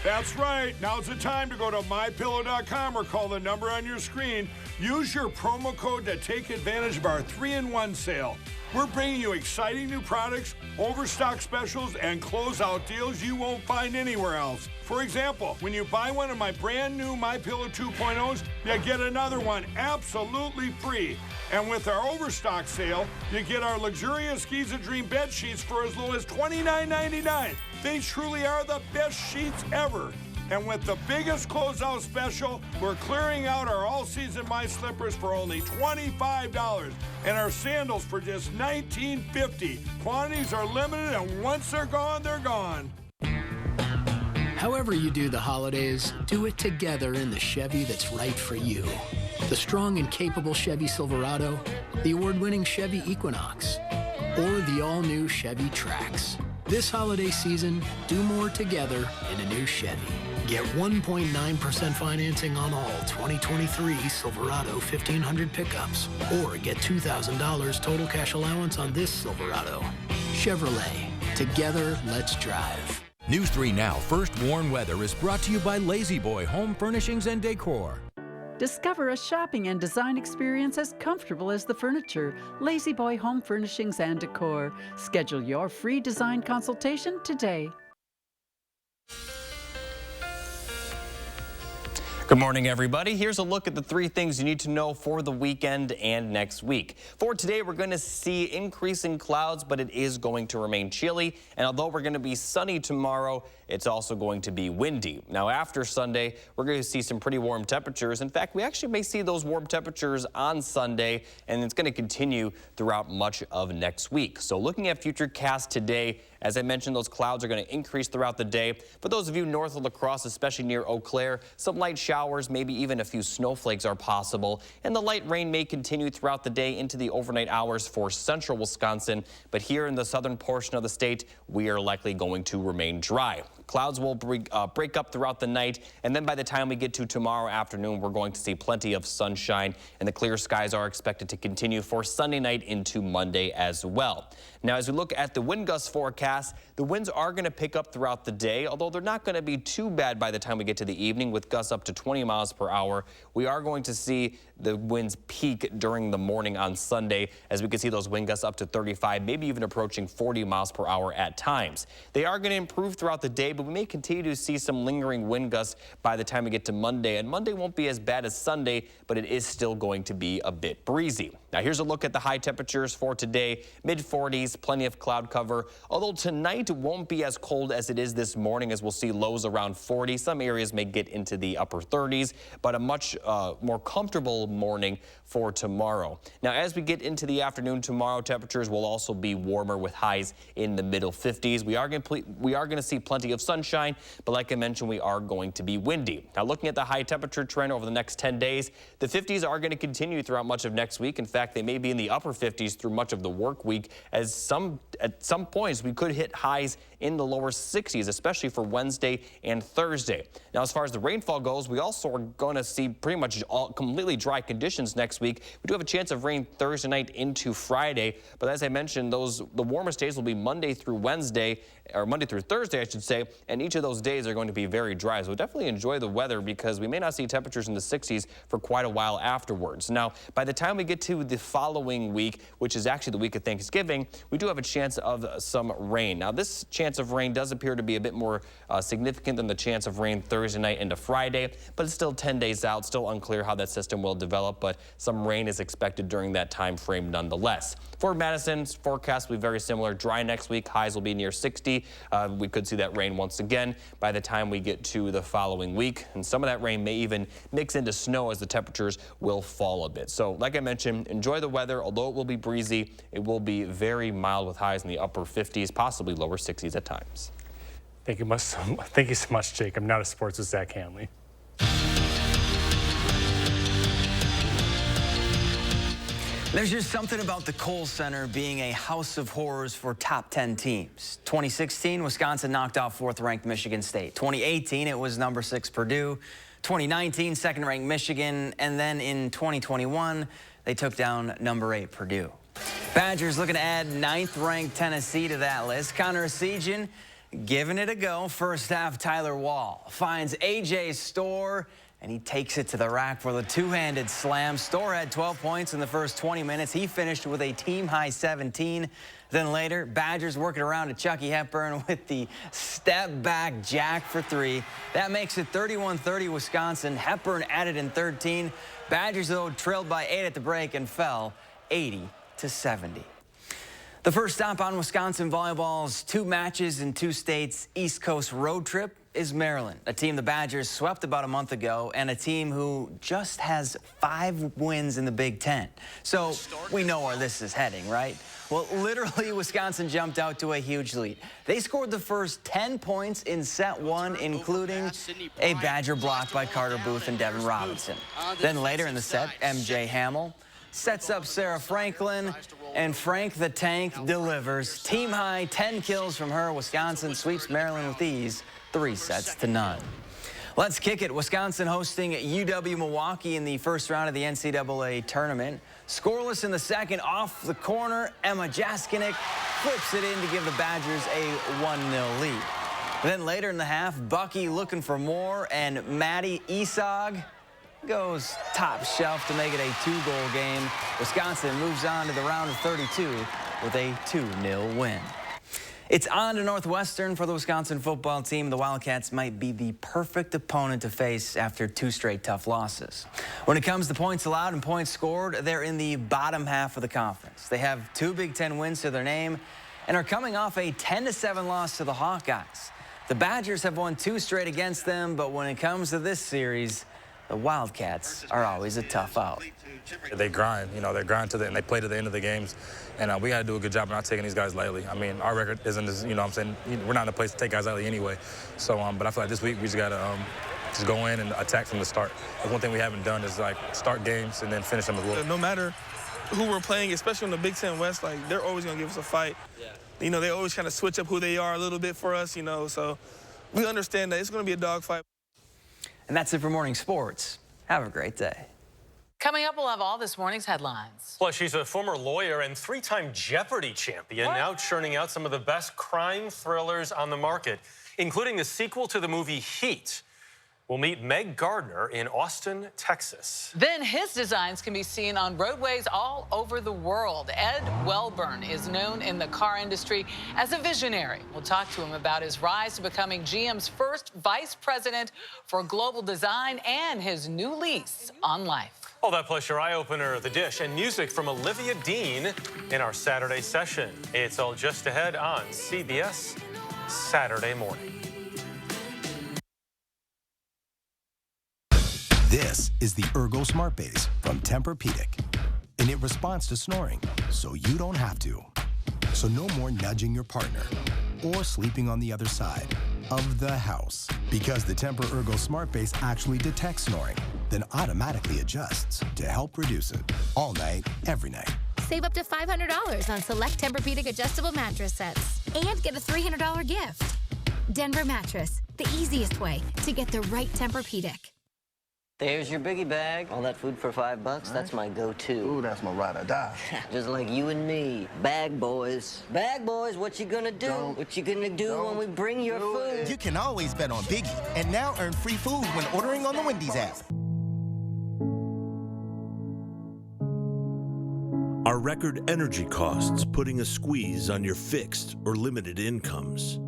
That's right. Now's the time to go to MyPillow.com or call the number on your screen. Use your promo code to take advantage of our 3-in-1 sale. We're bringing you exciting new products, overstock specials, and closeout deals you won't find anywhere else. For example, when you buy one of my brand new MyPillow 2.0s, you get another one absolutely free. And with our overstock sale, you get our luxurious Giza Dream bed sheets for as low as $29.99. They truly are the best sheets ever. And with the biggest closeout special, we're clearing out our all-season My Slippers for only $25 and our sandals for just $19.50. Quantities are limited, and once they're gone, they're gone. However you do the holidays, do it together in the Chevy that's right for you. The strong and capable Chevy Silverado, the award-winning Chevy Equinox, or the all-new Chevy Trax. This holiday season, do more together in a new Chevy. Get 1.9% financing on all 2023 Silverado 1500 pickups, or get $2,000 total cash allowance on this Silverado. Chevrolet. Together, let's drive. News 3 Now First Warn Weather is brought to you by Lazy Boy Home Furnishings and Decor. Discover a shopping and design experience as comfortable as the furniture. Lazy Boy Home Furnishings and Decor. Schedule your free design consultation today. Good morning, everybody. Here's a look at the 3 things you need to know for the weekend and next week. For today, we're going to see increasing clouds, but it is going to remain chilly. And although we're going to be sunny tomorrow, it's also going to be windy. Now, after Sunday, we're going to see some pretty warm temperatures. In fact, we actually may see those warm temperatures on Sunday, and it's going to continue throughout much of next week. So looking at Futurecast today, as I mentioned, those clouds are going to increase throughout the day. For those of you north of La Crosse, especially near Eau Claire, some light showers, maybe even a few snowflakes are possible. And the light rain may continue throughout the day into the overnight hours for central Wisconsin. But here in the southern portion of the state, we are likely going to remain dry. Clouds will break up throughout the night, and then by the time we get to tomorrow afternoon, we're going to see plenty of sunshine, and the clear skies are expected to continue for Sunday night into Monday as well. Now, as we look at the wind gust forecast, the winds are going to pick up throughout the day, although they're not going to be too bad by the time we get to the evening with gusts up to 20 miles per hour. We are going to see the winds peak during the morning on Sunday, as we can see those wind gusts up to 35, maybe even approaching 40 miles per hour at times. They are going to improve throughout the day, but we may continue to see some lingering wind gusts by the time we get to Monday. And Monday won't be as bad as Sunday, but it is still going to be a bit breezy. Now here's a look at the high temperatures for today. Mid-40s, plenty of cloud cover. Although tonight won't be as cold as it is this morning, as we'll see lows around 40. Some areas may get into the upper 30s, but a much more comfortable morning for tomorrow. Now as we get into the afternoon tomorrow, temperatures will also be warmer with highs in the middle 50s. We are going to see plenty of sunshine, but like I mentioned, we are going to be windy. Now looking at the high temperature trend over the next 10 days, the 50s are going to continue throughout much of next week. In fact, they may be in the upper 50s through much of the work week, as at some points we could hit highs in the lower 60s, especially for Wednesday and Thursday. Now as far as the rainfall goes, we also are going to see pretty much completely dry conditions next week. We do have a chance of rain Thursday night into Friday, but as I mentioned, the warmest days will be Monday through Wednesday, or Monday through Thursday, I should say, and each of those days are going to be very dry. So definitely enjoy the weather, because we may not see temperatures in the 60s for quite a while afterwards. Now, by the time we get to the following week, which is actually the week of Thanksgiving, we do have a chance of some rain. Now, this chance of rain does appear to be a bit more significant than the chance of rain Thursday night into Friday, but it's still 10 days out, still unclear how that system will develop, but some rain is expected during that time frame nonetheless. For Madison's forecast will be very similar. Dry next week, highs will be near 60. We could see that rain once again by the time we get to the following week, and some of that rain may even mix into snow as the temperatures will fall a bit. So like I mentioned, enjoy the weather. Although it will be breezy, it will be very mild with highs in the upper 50s, possibly lower 60s at times. Thank you so much, Jake. I'm Now to Sports with Zach Hanley. There's just something about the Kohl Center being a house of horrors for top 10 teams. 2016, Wisconsin knocked off 4th-ranked Michigan State. 2018, it was number 6 Purdue. 2019, 2nd-ranked Michigan. And then in 2021, they took down number 8 Purdue. Badgers looking to add 9th-ranked Tennessee to that list. Connor Esigian giving it a go. First half, Tyler Wall finds A.J. Storr, and he takes it to the rack for the two-handed slam. Storr had 12 points in the first 20 minutes. He finished with a team-high 17. Then later, Badgers working around to Chucky Hepburn with the step-back jack for 3. That makes it 31-30 Wisconsin. Hepburn added in 13. Badgers, though, trailed by 8 at the break and fell 80-70. The first stop on Wisconsin volleyball's 2 matches in 2 states East Coast road trip is Maryland, a team the Badgers swept about a month ago, and a team who just has 5 wins in the Big Ten. So we know where this is heading, right? Well, literally, Wisconsin jumped out to a huge lead. They scored the first 10 points in set 1, including a Badger block by Carter Booth and Devin Robinson. Then later in the set, MJ Hamill sets up Sarah Franklin, and Frank the Tank delivers. Team high 10 kills from her. Wisconsin sweeps Maryland with ease, 3-0. Let's kick it. Wisconsin hosting UW-Milwaukee in the first round of the NCAA tournament. Scoreless in the second, off the corner, Emma Jaskinek flips it in to give the Badgers a 1-0 lead. Then later in the half, Bucky looking for more, and Maddie Isog goes top shelf to make it a 2-goal game. Wisconsin moves on to the round of 32 with a 2-0 win. It's on to Northwestern for the Wisconsin football team. The Wildcats might be the perfect opponent to face after 2 straight tough losses. When it comes to points allowed and points scored, they're in the bottom half of the conference. They have 2 Big Ten wins to their name and are coming off a 10-7 loss to the Hawkeyes. The Badgers have won 2 straight against them, but when it comes to this series, the Wildcats are always a tough out. They grind, they grind and they play to the end of the games. And we got to do a good job of not taking these guys lightly. I mean, our record isn't as, we're not in a place to take guys lightly anyway. So, but I feel like this week we just got to just go in and attack from the start. That's one thing we haven't done is start games and then finish them as well. No matter who we're playing, especially in the Big Ten West, they're always going to give us a fight. Yeah. They always kind of switch up who they are a little bit for us, so we understand that it's going to be a dogfight. And that's it for Morning Sports. Have a great day. Coming up, we'll have all this morning's headlines. Plus, she's a former lawyer and 3-time Jeopardy champion, now churning out some of the best crime thrillers on the market, including the sequel to the movie Heat. We'll meet Meg Gardner in Austin, Texas. Then his designs can be seen on roadways all over the world. Ed Welburn is known in the car industry as a visionary. We'll talk to him about his rise to becoming GM's first vice president for global design and his new lease on life. All that plus your eye-opener, The Dish, and music from Olivia Dean in our Saturday session. It's all just ahead on CBS Saturday morning. This is the Ergo Smart Base from Tempur-Pedic, and it responds to snoring, so you don't have to. So no more nudging your partner or sleeping on the other side of the house, because the Tempur Ergo Smart Base actually detects snoring, then automatically adjusts to help reduce it all night, every night. Save up to $500 on select Tempur-Pedic adjustable mattress sets and get a $300 gift. Denver Mattress, the easiest way to get the right Tempur-Pedic. There's your biggie bag. All that food for $5, that's my go-to. Ooh, that's my ride or die. Just like you and me. Bag boys. Bag boys, what you gonna do? What you gonna do when we bring your food? You can always bet on Biggie and now earn free food when ordering on the Wendy's app. Are record energy costs putting a squeeze on your fixed or limited incomes?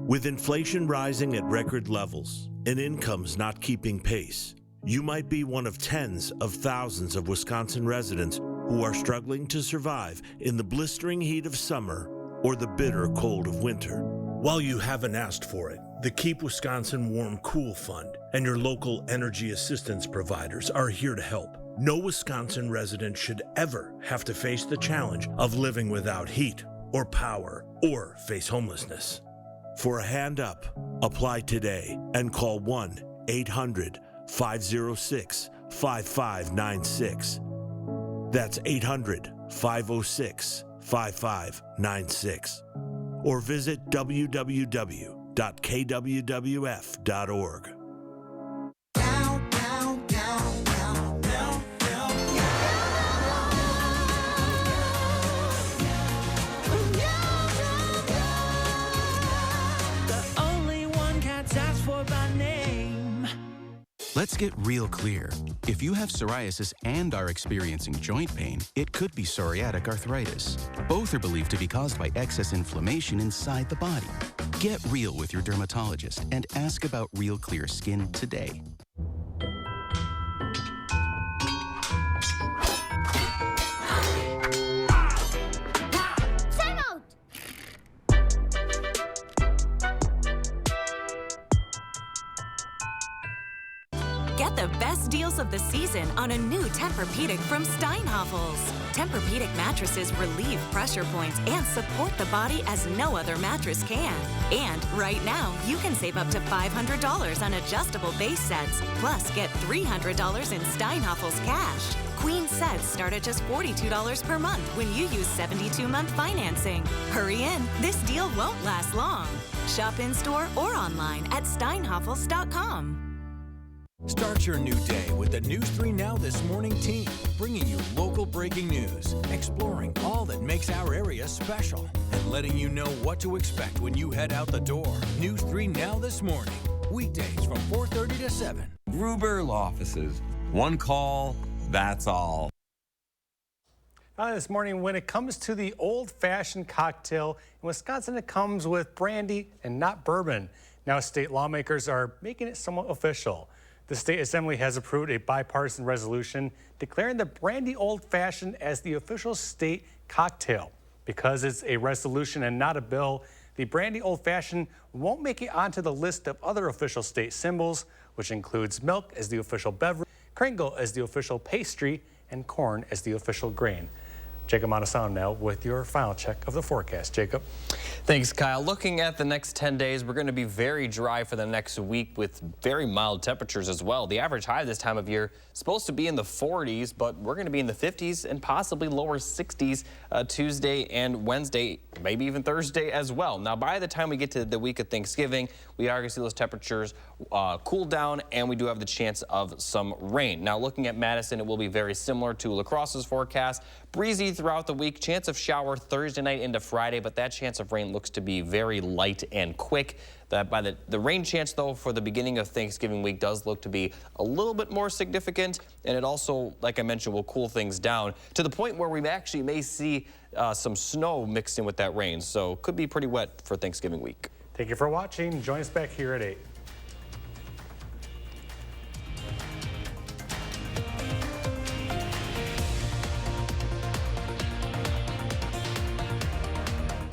With inflation rising at record levels and incomes not keeping pace, you might be one of tens of thousands of Wisconsin residents who are struggling to survive in the blistering heat of summer or the bitter cold of winter. While you haven't asked for it, the Keep Wisconsin Warm Cool Fund and your local energy assistance providers are here to help. No Wisconsin resident should ever have to face the challenge of living without heat or power or face homelessness. For a hand up, apply today and call 1-800-506-5596. That's 800-506-5596. Or visit www.kwwf.org. Let's get real clear. If you have psoriasis and are experiencing joint pain, it could be psoriatic arthritis. Both are believed to be caused by excess inflammation inside the body. Get real with your dermatologist and ask about Real Clear Skin today. Get the best deals of the season on a new Tempur-Pedic from Steinhafels. Tempur-Pedic mattresses relieve pressure points and support the body as no other mattress can. And right now, you can save up to $500 on adjustable base sets. Plus, get $300 in Steinhafels cash. Queen sets start at just $42 per month when you use 72-month financing. Hurry in, this deal won't last long. Shop in-store or online at steinhafels.com. Start your new day with the News 3 Now This Morning team, bringing you local breaking news, exploring all that makes our area special, and letting you know what to expect when you head out the door. News 3 Now This Morning, weekdays from 4:30 to 7. Gruber Law Offices. One call, that's all. This morning, when it comes to the old-fashioned cocktail, in Wisconsin, it comes with brandy and not bourbon. Now, state lawmakers are making it somewhat official. The State Assembly has approved a bipartisan resolution declaring the brandy Old Fashioned as the official state cocktail. Because it's a resolution and not a bill, the brandy Old Fashioned won't make it onto the list of other official state symbols, which includes milk as the official beverage, kringle as the official pastry, and corn as the official grain. Jacob Madison now with your final check of the forecast. Jacob. Thanks, Kyle. Looking at the next 10 days, we're going to be very dry for the next week with very mild temperatures as well. The average high this time of year is supposed to be in the 40s, but we're going to be in the 50s and possibly lower 60s Tuesday and Wednesday, maybe even Thursday as well. Now, by the time we get to the week of Thanksgiving, we are going to see those temperatures cool down, and we do have the chance of some rain. Now, looking at Madison, it will be very similar to La Crosse's forecast. Breezy throughout the week, chance of shower Thursday night into Friday, but that chance of rain looks to be very light and quick. By the rain chance, though, for the beginning of Thanksgiving week does look to be a little bit more significant, and it also, like I mentioned, will cool things down to the point where we actually may see some snow mixed in with that rain, so could be pretty wet for Thanksgiving week. Thank you for watching. Join us back here at 8.